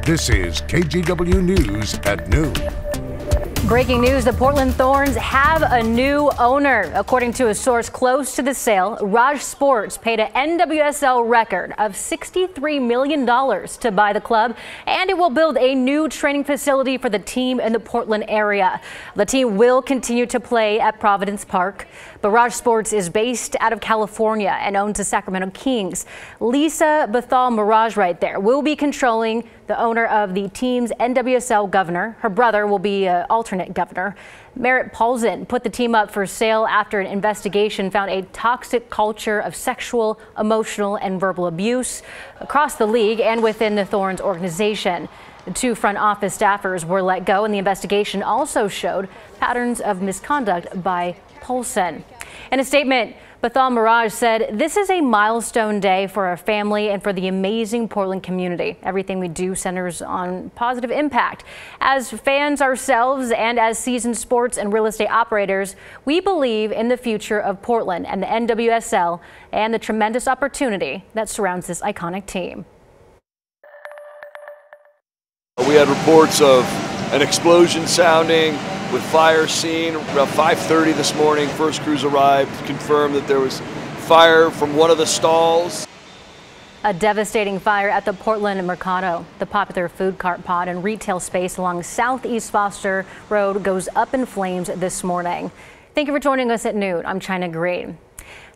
This is KGW News at noon. Breaking news, the Portland Thorns have a new owner. According to a source close to the sale, Raj Sports paid an NWSL record of $63 million to buy the club, and it will build a new training facility for the team in the Portland area. The team will continue to play at Providence Park, but Raj Sports is based out of California and owns the Sacramento Kings. Lisa Bethal-Mirage right there will be controlling the owner of the team's NWSL governor. Her brother will be alternate governor. Merritt Paulson put the team up for sale after an investigation found a toxic culture of sexual, emotional, and verbal abuse across the league and within the Thorns organization. The two front office staffers were let go, and the investigation also showed patterns of misconduct by Paulson. In a statement, Bethal-Mirage said, "This is a milestone day for our family and for the amazing Portland community. Everything we do centers on positive impact. As fans ourselves and as seasoned sports and real estate operators, we believe in the future of Portland and the NWSL and the tremendous opportunity that surrounds this iconic team." We had reports of an explosion sounding with fire seen around 5:30 this morning. First crews arrived, confirmed that there was fire from one of the stalls. A devastating fire at the Portland Mercado. The popular food cart pod and retail space along Southeast Foster Road goes up in flames this morning. Thank you for joining us at noon. I'm China Green.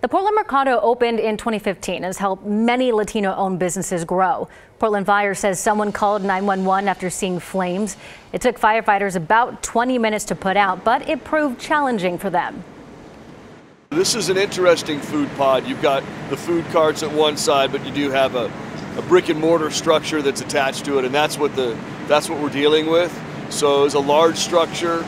The Portland Mercado opened in 2015 and has helped many Latino-owned businesses grow. Portland Fire says someone called 911 after seeing flames. It took firefighters about 20 minutes to put out, but it proved challenging for them. This is an interesting food pod. You've got the food carts at one side, but you do have a brick and mortar structure that's attached to it, and that's what we're dealing with. So it's a large structure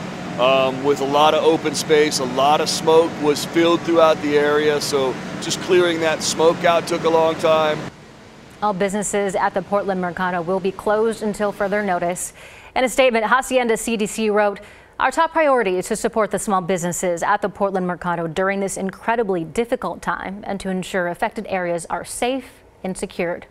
with a lot of open space. A lot of smoke was filled throughout the area, so just clearing that smoke out took a long time. All businesses at the Portland Mercado will be closed until further notice. In a statement, Hacienda CDC wrote, "Our top priority is to support the small businesses at the Portland Mercado during this incredibly difficult time and to ensure affected areas are safe and secured."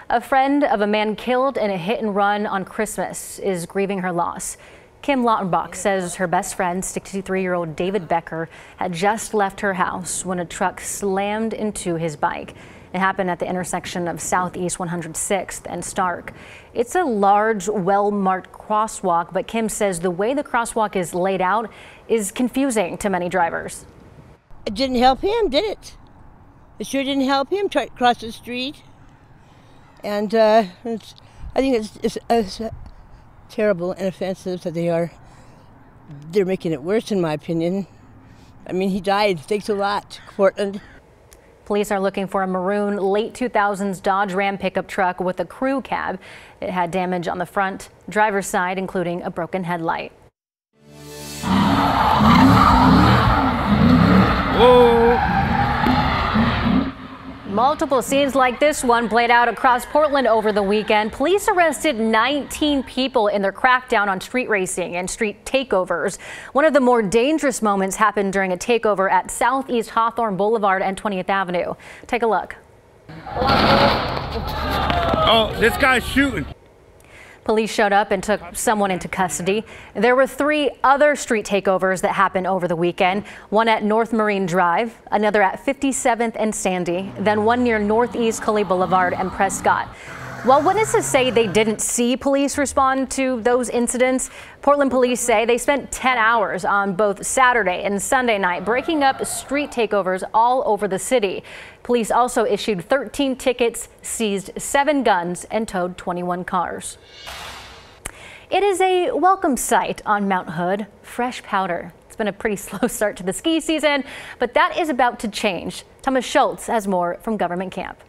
A friend of a man killed in a hit and run on Christmas is grieving her loss. Kim Lautenbach says her best friend, 63-year-old David Becker, had just left her house when a truck slammed into his bike. It happened at the intersection of Southeast 106th and Stark. It's a large, well-marked crosswalk, but Kim says the way the crosswalk is laid out is confusing to many drivers. It didn't help him, did it? It sure didn't help him try to cross the street. And I think it's terrible and offensive that they're making it worse, in my opinion. I mean, he died. Thanks a lot, Portland. Police are looking for a maroon late 2000s Dodge Ram pickup truck with a crew cab. It had damage on the front driver's side, including a broken headlight. Whoa. Multiple scenes like this one played out across Portland over the weekend. Police arrested 19 people in their crackdown on street racing and street takeovers. One of the more dangerous moments happened during a takeover at Southeast Hawthorne Boulevard and 20th Avenue. Take a look. Oh, this guy's shooting. Police showed up and took someone into custody. There were 3 other street takeovers that happened over the weekend. One at North Marine Drive, another at 57th and Sandy, then one near Northeast Cully Boulevard and Prescott. While witnesses say they didn't see police respond to those incidents, Portland police say they spent 10 hours on both Saturday and Sunday night breaking up street takeovers all over the city. Police also issued 13 tickets, seized 7 guns, and towed 21 cars. It is a welcome sight on Mount Hood, fresh powder. It's been a pretty slow start to the ski season, but that is about to change. Thomas Schultz has more from Government Camp.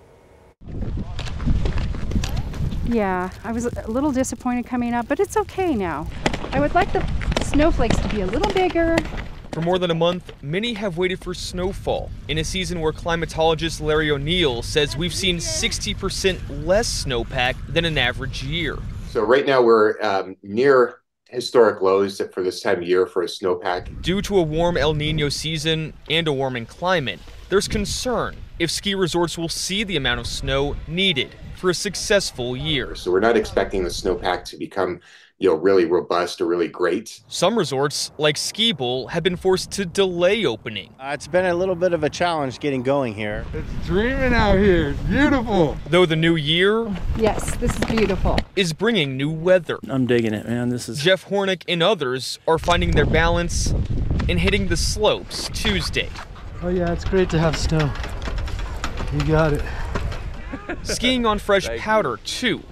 Yeah, I was a little disappointed coming up, but it's okay now. I would like the snowflakes to be a little bigger. For more than a month, many have waited for snowfall in a season where climatologist Larry O'Neill says we've seen 60% less snowpack than an average year. So right now we're near historic lows for this time of year for a snowpack. Due to a warm El Nino season and a warming climate, there's concern if ski resorts will see the amount of snow needed for a successful year. So we're not expecting the snowpack to become, really robust or really great. Some resorts, like Ski Bowl, have been forced to delay opening. It's been a little bit of a challenge getting going here. It's dreaming out here. It's beautiful. Though the new year, Yes, this is beautiful. is bringing new weather. I'm digging it, man. This is Jeff Hornick and others are finding their balance and hitting the slopes Tuesday. Oh yeah, it's great to have snow. You got it. Skiing on fresh powder, too.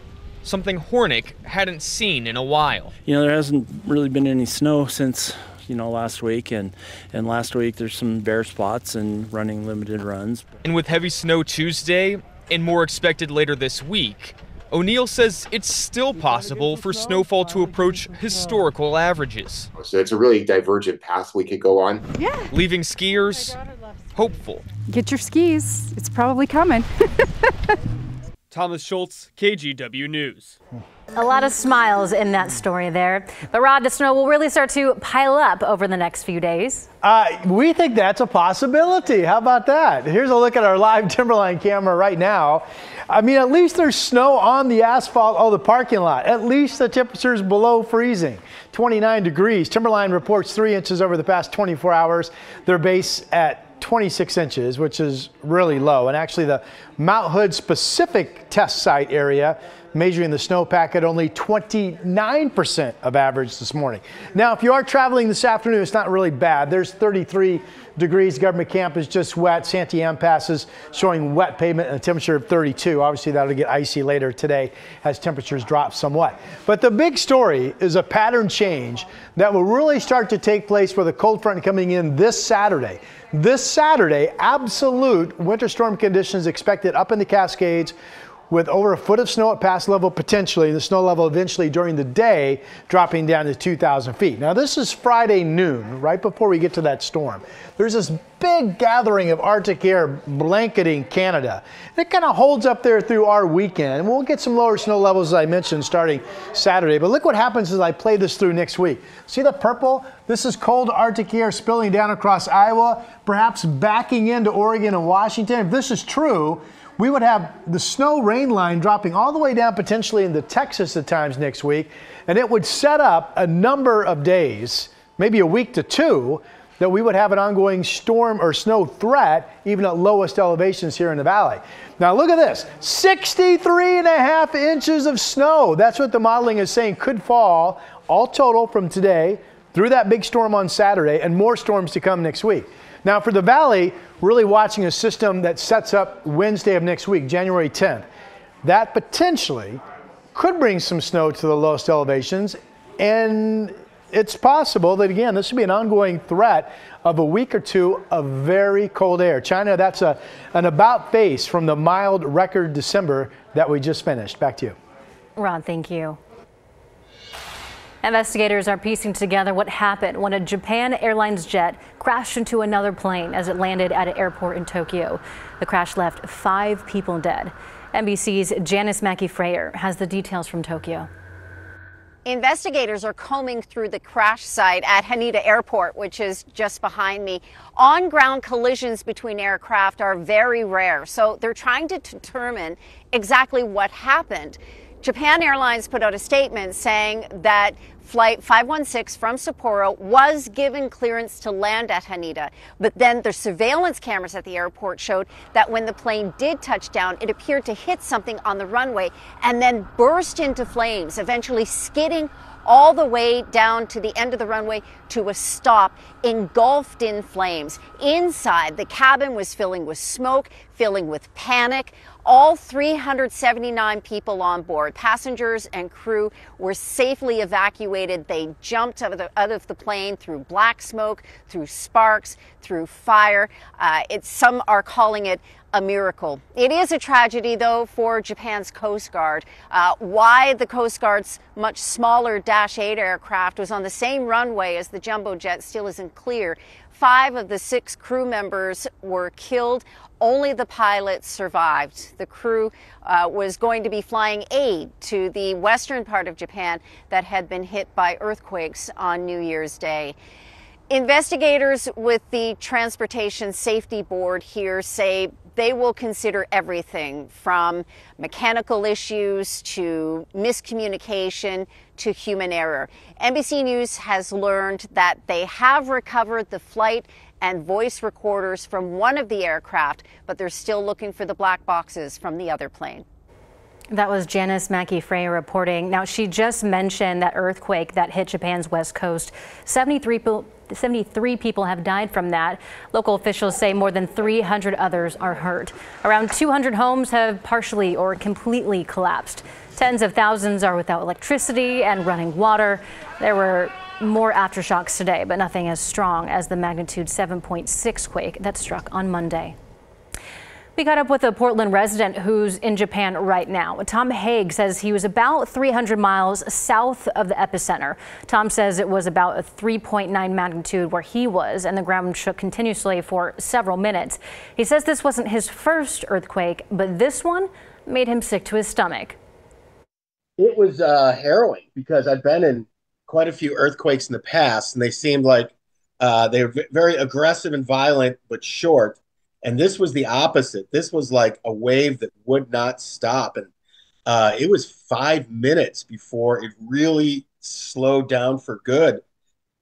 Something Hornick hadn't seen in a while. there hasn't really been any snow since, last week. And last week there's some bare spots and running limited runs. And with heavy snow Tuesday and more expected later this week, O'Neill says it's still possible for snowfall to approach historical averages. So it's a really divergent path we could go on. Yeah. Leaving skiers hopeful. Get your skis. It's probably coming. Thomas Schultz, KGW News. A lot of smiles in that story there. But Rod, the snow will really start to pile up over the next few days. We think that's a possibility. How about that? Here's a look at our live Timberline camera right now. I mean, at least there's snow on the asphalt of the parking lot. At least the temperature's below freezing, 29 degrees. Timberline reports 3 inches over the past 24 hours. Their base at 26 inches, which is really low. And actually the Mount Hood specific test site area measuring the snowpack at only 29% of average this morning. Now, if you are traveling this afternoon, it's not really bad. There's 33 degrees. Government Camp is just wet. Santee Ann passes showing wet pavement and a temperature of 32. Obviously, that'll get icy later today as temperatures drop somewhat. But the big story is a pattern change that will really start to take place with a cold front coming in this Saturday. This Saturday, absolute winter storm conditions expected up in the Cascades, with over a foot of snow at pass level potentially, the snow level eventually during the day dropping down to 2,000 feet. Now this is Friday noon, right before we get to that storm. There's this big gathering of Arctic air blanketing Canada. It kind of holds up there through our weekend. We'll get some lower snow levels, as I mentioned, starting Saturday. But look what happens as I play this through next week. See the purple? This is cold Arctic air spilling down across Iowa, perhaps backing into Oregon and Washington. If this is true, we would have the snow rain line dropping all the way down potentially into Texas at times next week, and it would set up a number of days, maybe a week to two, that we would have an ongoing storm or snow threat even at lowest elevations here in the valley. Now look at this, 63.5 inches of snow. That's what the modeling is saying could fall all total from today through that big storm on Saturday, and more storms to come next week. Now for the valley, really watching a system that sets up Wednesday of next week, January 10th. That potentially could bring some snow to the lowest elevations, and it's possible that, again, this would be an ongoing threat of a week or two of very cold air. China, that's an about face from the mild record December that we just finished. Back to you. Ron, thank you. Investigators are piecing together what happened when a Japan Airlines jet crashed into another plane as it landed at an airport in Tokyo. The crash left 5 people dead. NBC's Janice Mackey-Freyer has the details from Tokyo. Investigators are combing through the crash site at Haneda Airport, which is just behind me. On-ground collisions between aircraft are very rare, so they're trying to determine exactly what happened. Japan Airlines put out a statement saying that Flight 516 from Sapporo was given clearance to land at Haneda, but then the surveillance cameras at the airport showed that when the plane did touch down, it appeared to hit something on the runway and then burst into flames, eventually skidding all the way down to the end of the runway to a stop, engulfed in flames. Inside, the cabin was filling with smoke, filling with panic. All 379 people on board, passengers and crew, were safely evacuated. They jumped out of the plane through black smoke, through sparks, through fire. Some are calling it a miracle. It is a tragedy, though, for Japan's Coast Guard. Why the Coast Guard's much smaller Dash 8 aircraft was on the same runway as the jumbo jet still isn't clear. 5 of the 6 crew members were killed. Only the pilot survived. The crew was going to be flying aid to the western part of Japan that had been hit by earthquakes on New Year's Day. Investigators with the Transportation Safety Board here say they will consider everything from mechanical issues to miscommunication to human error. NBC News has learned that they have recovered the flight and voice recorders from one of the aircraft, but they're still looking for the black boxes from the other plane. That was Janice Mackey-Freya reporting. Now, she just mentioned that earthquake that hit Japan's west coast. 73 people have died from that. Local officials say more than 300 others are hurt. Around 200 homes have partially or completely collapsed. Tens of thousands are without electricity and running water. There were more aftershocks today, but nothing as strong as the magnitude 7.6 quake that struck on Monday. We caught up with a Portland resident who's in Japan right now. Tom Haig says he was about 300 miles south of the epicenter. Tom says it was about a 3.9 magnitude where he was, and the ground shook continuously for several minutes. He says this wasn't his first earthquake, but this one made him sick to his stomach. It was harrowing because I've been in quite a few earthquakes in the past, and they seemed like they were very aggressive and violent, but short. And this was the opposite. This was like a wave that would not stop. And it was 5 minutes before it really slowed down for good.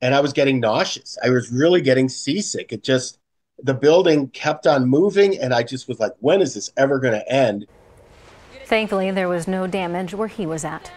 And I was getting nauseous. I was really getting seasick. The building kept on moving. And I just was like, when is this ever going to end? Thankfully, there was no damage where he was at.